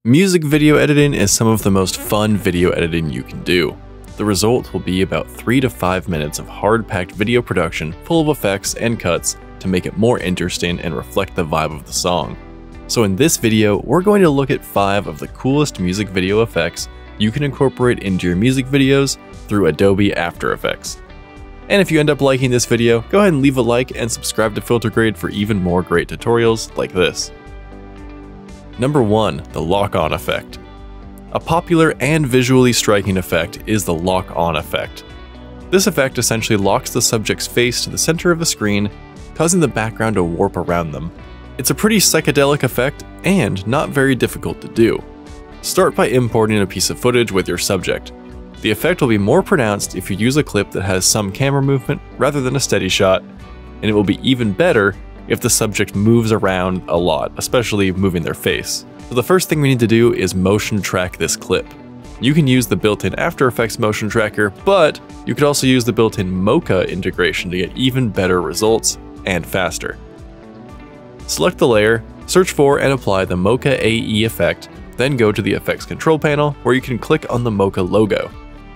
Music video editing is some of the most fun video editing you can do. The result will be about 3 to 5 minutes of hard-packed video production full of effects and cuts to make it more interesting and reflect the vibe of the song. So in this video, we're going to look at 5 of the coolest music video effects you can incorporate into your music videos through Adobe After Effects. And if you end up liking this video, go ahead and leave a like and subscribe to FilterGrade for even more great tutorials like this. Number 1. The Lock-On Effect. A popular and visually striking effect is the Lock-On Effect. This effect essentially locks the subject's face to the center of the screen, causing the background to warp around them. It's a pretty psychedelic effect and not very difficult to do. Start by importing a piece of footage with your subject. The effect will be more pronounced if you use a clip that has some camera movement rather than a steady shot, and it will be even better if the subject moves around a lot, especially moving their face. So the first thing we need to do is motion track this clip. You can use the built-in After Effects motion tracker, but you could also use the built-in Mocha integration to get even better results and faster. Select the layer, search for and apply the Mocha AE effect, then go to the Effects Control panel where you can click on the Mocha logo.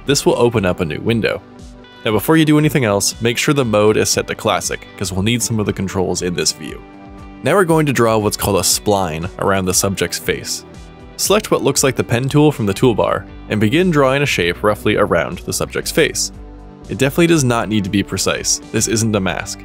This will open up a new window. Now before you do anything else, make sure the mode is set to Classic, because we'll need some of the controls in this view. Now we're going to draw what's called a spline around the subject's face. Select what looks like the pen tool from the toolbar, and begin drawing a shape roughly around the subject's face. It definitely does not need to be precise, this isn't a mask.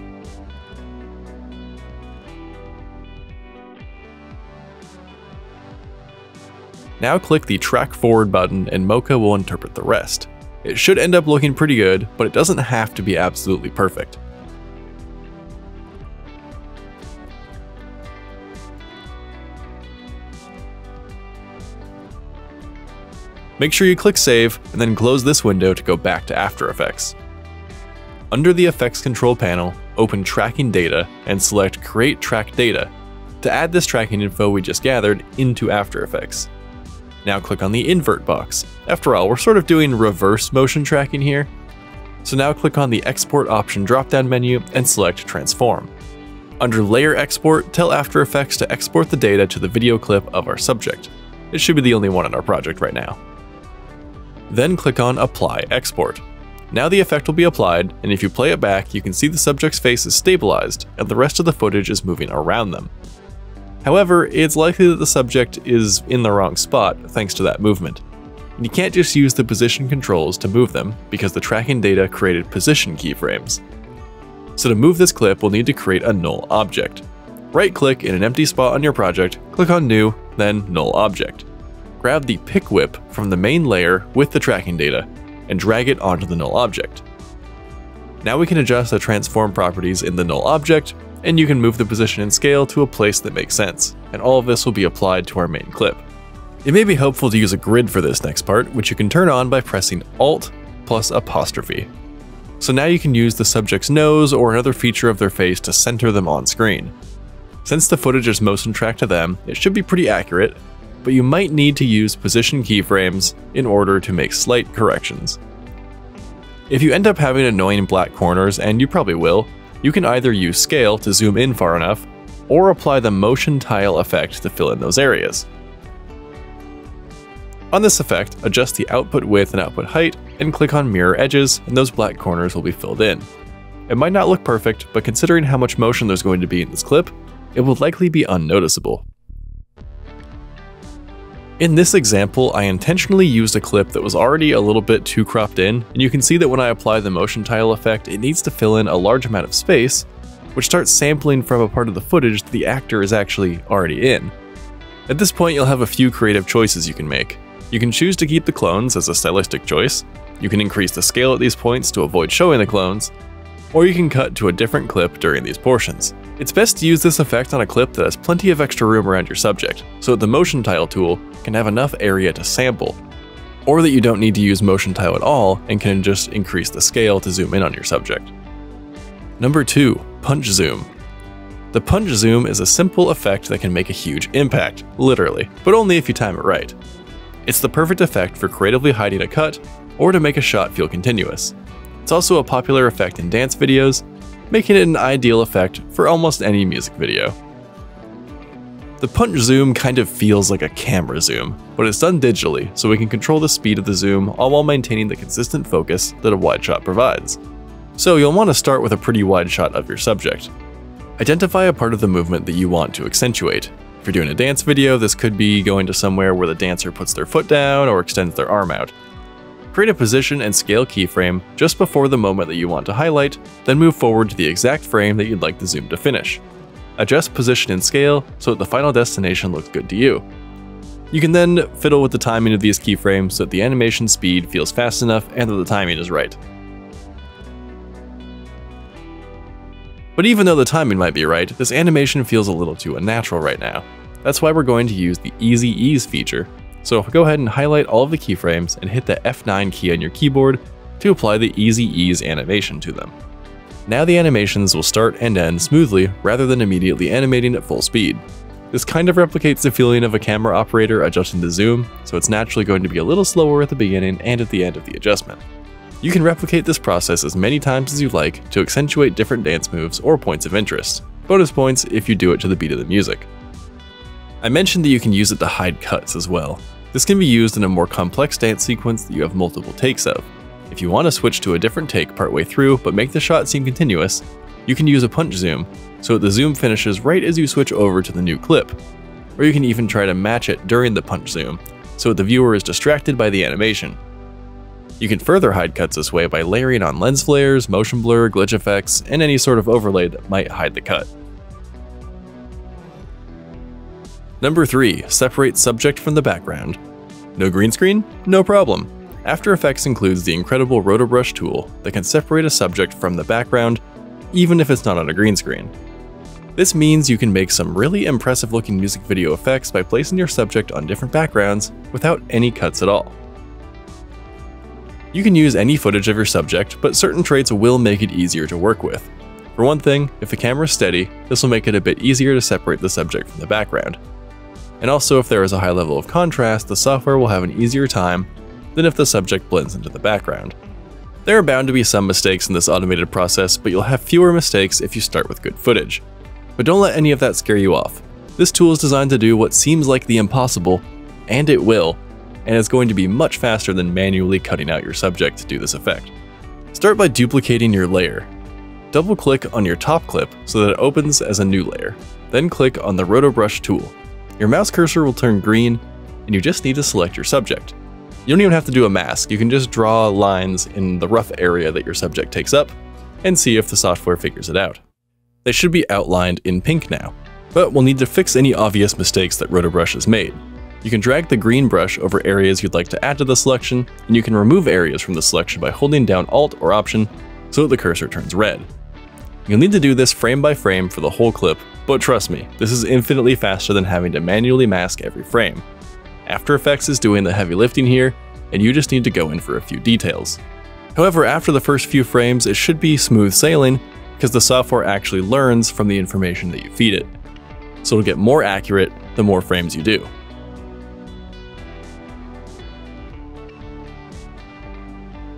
Now click the Track Forward button and Mocha will interpret the rest. It should end up looking pretty good, but it doesn't have to be absolutely perfect. Make sure you click Save, and then close this window to go back to After Effects. Under the Effects Control panel, open Tracking Data and select Create Track Data to add this tracking info we just gathered into After Effects. Now click on the invert box. After all, we're sort of doing reverse motion tracking here. So now click on the Export option drop-down menu and select Transform. Under Layer Export, tell After Effects to export the data to the video clip of our subject. It should be the only one in our project right now. Then click on Apply Export. Now the effect will be applied, and if you play it back, you can see the subject's face is stabilized and the rest of the footage is moving around them. However, it's likely that the subject is in the wrong spot thanks to that movement. And you can't just use the position controls to move them because the tracking data created position keyframes. So to move this clip, we'll need to create a null object. Right-click in an empty spot on your project, click on New, then Null Object. Grab the Pick Whip from the main layer with the tracking data and drag it onto the null object. Now we can adjust the transform properties in the null object, and you can move the position and scale to a place that makes sense, and all of this will be applied to our main clip. It may be helpful to use a grid for this next part, which you can turn on by pressing Alt plus apostrophe. So now you can use the subject's nose or another feature of their face to center them on screen. Since the footage is motion tracked to them, it should be pretty accurate, but you might need to use position keyframes in order to make slight corrections. If you end up having annoying black corners, and you probably will, you can either use Scale to zoom in far enough, or apply the Motion Tile effect to fill in those areas. On this effect, adjust the output width and output height, and click on Mirror Edges, and those black corners will be filled in. It might not look perfect, but considering how much motion there's going to be in this clip, it will likely be unnoticeable. In this example, I intentionally used a clip that was already a little bit too cropped in, and you can see that when I apply the motion tile effect, it needs to fill in a large amount of space, which starts sampling from a part of the footage that the actor is actually already in. At this point, you'll have a few creative choices you can make. You can choose to keep the clones as a stylistic choice, you can increase the scale at these points to avoid showing the clones, or you can cut to a different clip during these portions. It's best to use this effect on a clip that has plenty of extra room around your subject, so that the motion tile tool can have enough area to sample, or that you don't need to use motion tile at all and can just increase the scale to zoom in on your subject. Number 2. Punch Zoom. The punch zoom is a simple effect that can make a huge impact, literally, but only if you time it right. It's the perfect effect for creatively hiding a cut, or to make a shot feel continuous. It's also a popular effect in dance videos, making it an ideal effect for almost any music video. The punch zoom kind of feels like a camera zoom, but it's done digitally, so we can control the speed of the zoom all while maintaining the consistent focus that a wide shot provides. So you'll want to start with a pretty wide shot of your subject. Identify a part of the movement that you want to accentuate. If you're doing a dance video, this could be going to somewhere where the dancer puts their foot down or extends their arm out. Create a position and scale keyframe just before the moment that you want to highlight, then move forward to the exact frame that you'd like the zoom to finish. Adjust position and scale so that the final destination looks good to you. You can then fiddle with the timing of these keyframes so that the animation speed feels fast enough and that the timing is right. But even though the timing might be right, this animation feels a little too unnatural right now. That's why we're going to use the Easy Ease feature. So go ahead and highlight all of the keyframes and hit the F9 key on your keyboard to apply the Easy Ease animation to them. Now the animations will start and end smoothly rather than immediately animating at full speed. This kind of replicates the feeling of a camera operator adjusting the zoom, so it's naturally going to be a little slower at the beginning and at the end of the adjustment. You can replicate this process as many times as you like to accentuate different dance moves or points of interest. Bonus points if you do it to the beat of the music. I mentioned that you can use it to hide cuts as well. This can be used in a more complex dance sequence that you have multiple takes of. If you want to switch to a different take partway through but make the shot seem continuous, you can use a punch zoom, so that the zoom finishes right as you switch over to the new clip. Or you can even try to match it during the punch zoom, so that the viewer is distracted by the animation. You can further hide cuts this way by layering on lens flares, motion blur, glitch effects, and any sort of overlay that might hide the cut. Number 3. Separate subject from the background. No green screen? No problem. After Effects includes the incredible RotoBrush tool that can separate a subject from the background, even if it's not on a green screen. This means you can make some really impressive looking music video effects by placing your subject on different backgrounds without any cuts at all. You can use any footage of your subject, but certain traits will make it easier to work with. For one thing, if the camera is steady, this will make it a bit easier to separate the subject from the background. And also, if there is a high level of contrast, the software will have an easier time than if the subject blends into the background. There are bound to be some mistakes in this automated process, but you'll have fewer mistakes if you start with good footage. But don't let any of that scare you off. This tool is designed to do what seems like the impossible, and it will, and it's going to be much faster than manually cutting out your subject to do this effect. Start by duplicating your layer. Double-click on your top clip so that it opens as a new layer. Then click on the RotoBrush tool. Your mouse cursor will turn green, and you just need to select your subject. You don't even have to do a mask, you can just draw lines in the rough area that your subject takes up, and see if the software figures it out. They should be outlined in pink now, but we'll need to fix any obvious mistakes that RotoBrush has made. You can drag the green brush over areas you'd like to add to the selection, and you can remove areas from the selection by holding down Alt or Option so that the cursor turns red. You'll need to do this frame by frame for the whole clip, but trust me, this is infinitely faster than having to manually mask every frame. After Effects is doing the heavy lifting here, and you just need to go in for a few details. However, after the first few frames, it should be smooth sailing because the software actually learns from the information that you feed it. So it'll get more accurate the more frames you do.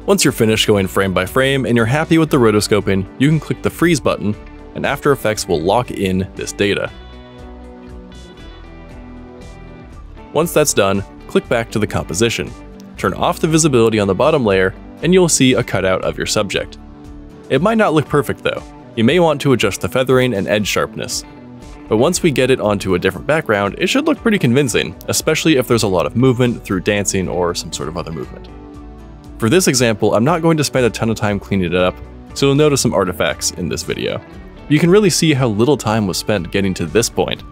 Once you're finished going frame by frame and you're happy with the rotoscoping, you can click the freeze button and After Effects will lock in this data. Once that's done, click back to the composition. Turn off the visibility on the bottom layer and you'll see a cutout of your subject. It might not look perfect though. You may want to adjust the feathering and edge sharpness. But once we get it onto a different background, it should look pretty convincing, especially if there's a lot of movement through dancing or some sort of other movement. For this example, I'm not going to spend a ton of time cleaning it up, so you'll notice some artifacts in this video. You can really see how little time was spent getting to this point,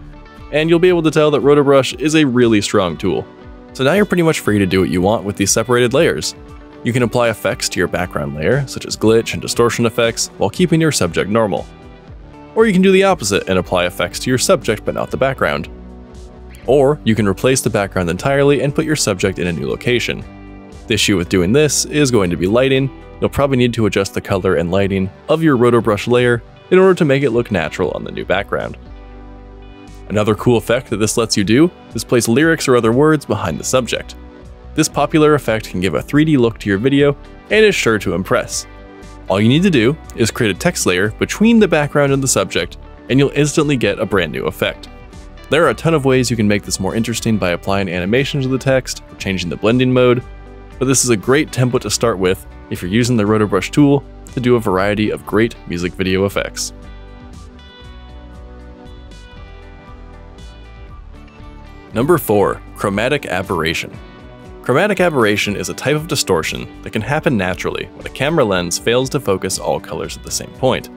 and you'll be able to tell that RotoBrush is a really strong tool. So now you're pretty much free to do what you want with these separated layers. You can apply effects to your background layer, such as glitch and distortion effects, while keeping your subject normal. Or you can do the opposite and apply effects to your subject but not the background. Or you can replace the background entirely and put your subject in a new location. The issue with doing this is going to be lighting. You'll probably need to adjust the color and lighting of your RotoBrush layer in order to make it look natural on the new background. Another cool effect that this lets you do is place lyrics or other words behind the subject. This popular effect can give a 3D look to your video and is sure to impress. All you need to do is create a text layer between the background and the subject, and you'll instantly get a brand new effect. There are a ton of ways you can make this more interesting by applying animation to the text or changing the blending mode, but this is a great template to start with if you're using the RotoBrush tool to do a variety of great music video effects. Number 4. Chromatic aberration. Chromatic aberration is a type of distortion that can happen naturally when a camera lens fails to focus all colors at the same point.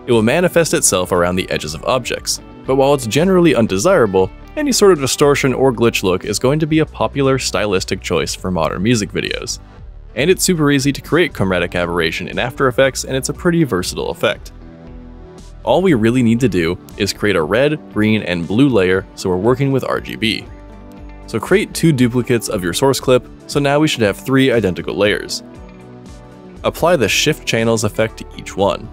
It will manifest itself around the edges of objects, but while it's generally undesirable, any sort of distortion or glitch look is going to be a popular stylistic choice for modern music videos. And it's super easy to create chromatic aberration in After Effects, and it's a pretty versatile effect. All we really need to do is create a red, green, and blue layer so we're working with RGB. So create 2 duplicates of your source clip, so now we should have 3 identical layers. Apply the Shift Channels effect to each one.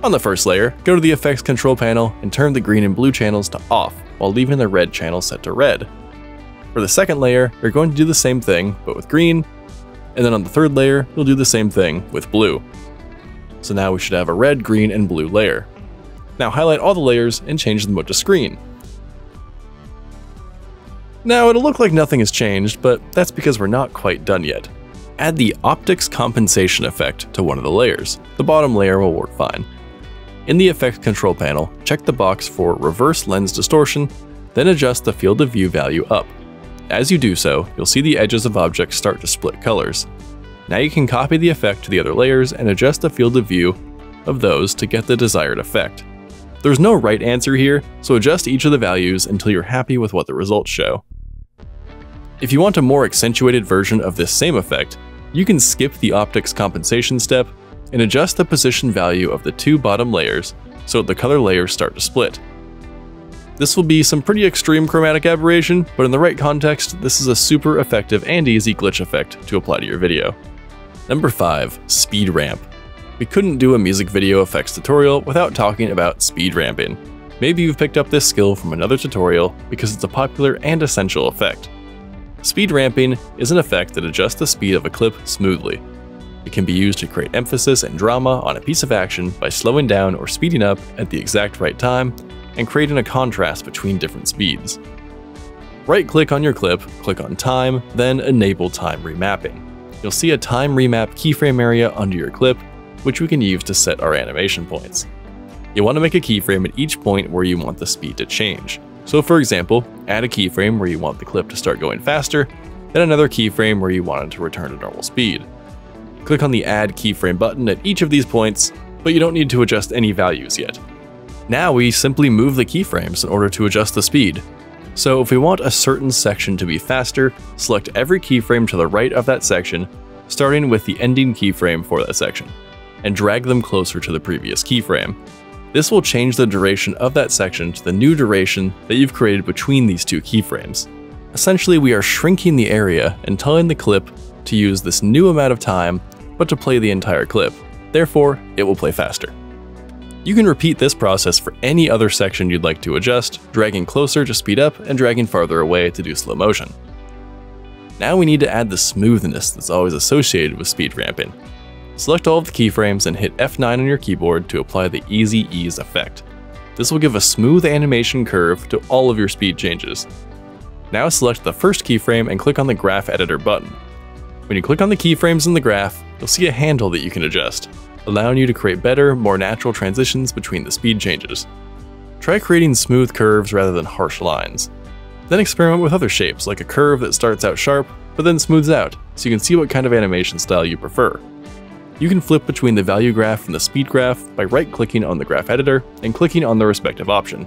On the first layer, go to the Effects Control panel and turn the green and blue channels to off while leaving the red channel set to red. For the second layer, you're going to do the same thing, but with green, and then on the third layer, you'll do the same thing with blue. So now we should have a red, green, and blue layer. Now highlight all the layers and change the mode to screen. Now it'll look like nothing has changed, but that's because we're not quite done yet. Add the Optics Compensation effect to one of the layers. The bottom layer will work fine. In the Effects Control panel, check the box for Reverse Lens Distortion, then adjust the Field of View value up. As you do so, you'll see the edges of objects start to split colors. Now you can copy the effect to the other layers and adjust the field of view of those to get the desired effect. There's no right answer here, so adjust each of the values until you're happy with what the results show. If you want a more accentuated version of this same effect, you can skip the Optics Compensation step and adjust the position value of the 2 bottom layers so the color layers start to split. This will be some pretty extreme chromatic aberration, but in the right context, this is a super effective and easy glitch effect to apply to your video. Number 5. Speed ramp. We couldn't do a music video effects tutorial without talking about speed ramping. Maybe you've picked up this skill from another tutorial because it's a popular and essential effect. Speed ramping is an effect that adjusts the speed of a clip smoothly. It can be used to create emphasis and drama on a piece of action by slowing down or speeding up at the exact right time and creating a contrast between different speeds. Right-click on your clip, click on Time, then Enable Time Remapping. You'll see a time remap keyframe area under your clip, which we can use to set our animation points. You want to make a keyframe at each point where you want the speed to change. So for example, add a keyframe where you want the clip to start going faster, then another keyframe where you want it to return to normal speed. Click on the Add Keyframe button at each of these points, but you don't need to adjust any values yet. Now we simply move the keyframes in order to adjust the speed. So if we want a certain section to be faster, select every keyframe to the right of that section, starting with the ending keyframe for that section, and drag them closer to the previous keyframe. This will change the duration of that section to the new duration that you've created between these 2 keyframes. Essentially, we are shrinking the area and telling the clip to use this new amount of time, but to play the entire clip. Therefore, it will play faster. You can repeat this process for any other section you'd like to adjust, dragging closer to speed up and dragging farther away to do slow motion. Now we need to add the smoothness that's always associated with speed ramping. Select all of the keyframes and hit F9 on your keyboard to apply the Easy Ease effect. This will give a smooth animation curve to all of your speed changes. Now select the first keyframe and click on the Graph Editor button. When you click on the keyframes in the graph, you'll see a handle that you can adjust, allowing you to create better, more natural transitions between the speed changes. Try creating smooth curves rather than harsh lines. Then experiment with other shapes, like a curve that starts out sharp, but then smooths out, so you can see what kind of animation style you prefer. You can flip between the value graph and the speed graph by right-clicking on the graph editor and clicking on the respective option.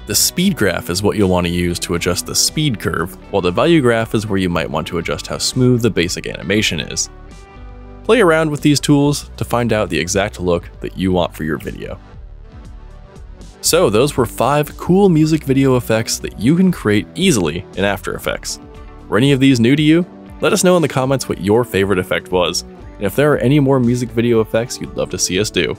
The speed graph is what you'll want to use to adjust the speed curve, while the value graph is where you might want to adjust how smooth the basic animation is. Play around with these tools to find out the exact look that you want for your video. So those were 5 cool music video effects that you can create easily in After Effects. Were any of these new to you? Let us know in the comments what your favorite effect was, and if there are any more music video effects you'd love to see us do.